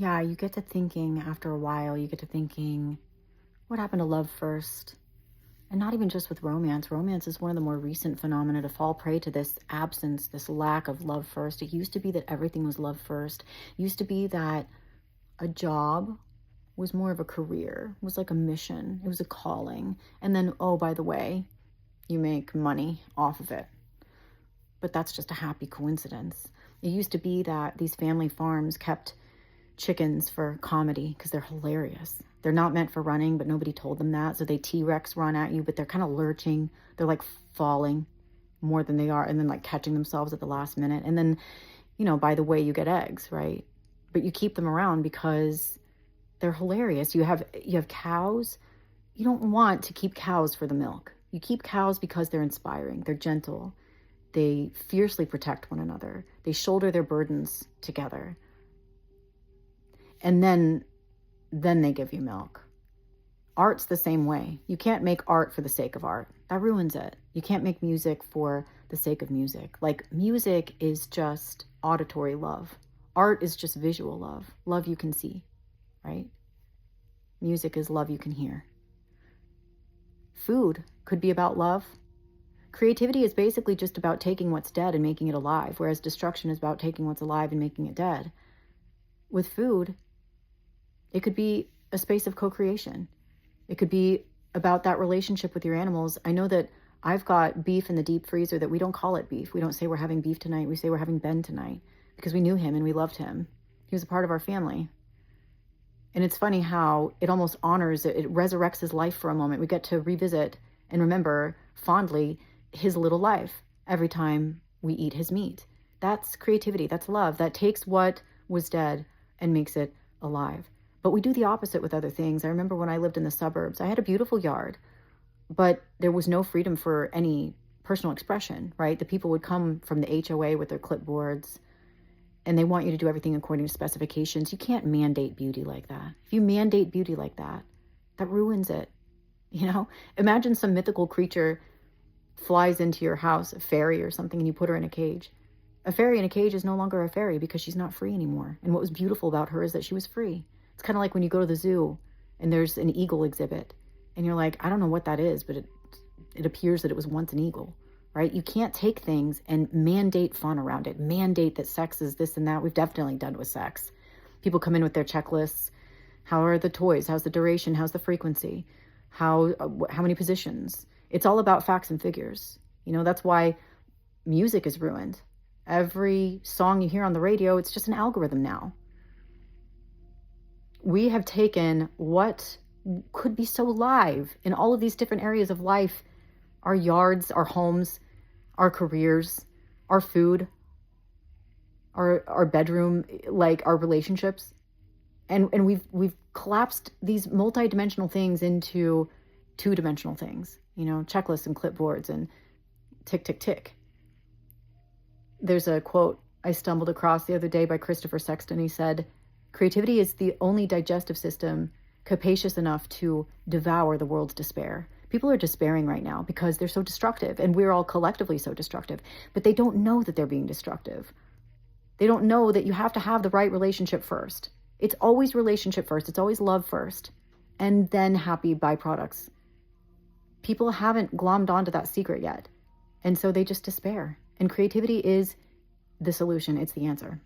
Yeah, you get to thinking after a while, you get to thinking, what happened to love first? And not even just with romance. Romance is one of the more recent phenomena to fall prey to this absence, this lack of love first. It used to be that everything was love first. It used to be that a job was more of a career, was like a mission, it was a calling. And then, oh, by the way, you make money off of it. But that's just a happy coincidence. It used to be that these family farms kept chickens for comedy because they're hilarious. They're not meant for running, but nobody told them that. So they T-Rex run at you, but they're kind of lurching. They're like falling more than they are, and then like catching themselves at the last minute. And then, by the way, you get eggs, right? But you keep them around because they're hilarious. You have cows. You don't want to keep cows for the milk. You keep cows because they're inspiring. They're gentle. They fiercely protect one another. They shoulder their burdens together. And then they give you milk. Art's the same way. You can't make art for the sake of art. That ruins it. You can't make music for the sake of music. Like, music is just auditory love. Art is just visual love. Love you can see, right? Music is love you can hear. Food could be about love. Creativity is basically just about taking what's dead and making it alive, whereas destruction is about taking what's alive and making it dead. With food, it could be a space of co-creation. It could be about that relationship with your animals. I know that I've got beef in the deep freezer that we don't call it beef. We don't say we're having beef tonight. We say we're having Ben tonight because we knew him and we loved him. He was a part of our family. And it's funny how it almost honors, it resurrects his life for a moment. We get to revisit and remember fondly his little life every time we eat his meat. That's creativity. That's love. That takes what was dead and makes it alive. But we do the opposite with other things. I remember when I lived in the suburbs, I had a beautiful yard, but there was no freedom for any personal expression, right? The people would come from the HOA with their clipboards and they want you to do everything according to specifications. You can't mandate beauty like that. If you mandate beauty like that, that ruins it. Imagine some mythical creature flies into your house, a fairy or something, and you put her in a cage. A fairy in a cage is no longer a fairy because she's not free anymore. And what was beautiful about her is that she was free. It's kind of like when you go to the zoo and there's an eagle exhibit and you're like, I don't know what that is, but it appears that it was once an eagle, right? You can't take things and mandate fun around it, mandate that sex is this and that. We've definitely done it with sex. People come in with their checklists. How are the toys? How's the duration? How's the frequency? How many positions? It's all about facts and figures. That's why music is ruined. Every song you hear on the radio, it's just an algorithm now. We have taken what could be so live in all of these different areas of life, our yards, our homes, our careers, our food, our bedroom, like our relationships. And we've collapsed these multidimensional things into two-dimensional things, checklists and clipboards and tick, tick, tick. There's a quote I stumbled across the other day by Christopher Sexton. He said, creativity is the only digestive system capacious enough to devour the world's despair. People are despairing right now because they're so destructive, and we're all collectively so destructive, but they don't know that they're being destructive. They don't know that you have to have the right relationship first. It's always relationship first. It's always love first, and then happy byproducts. People haven't glommed onto that secret yet, and so they just despair. And creativity is the solution. It's the answer.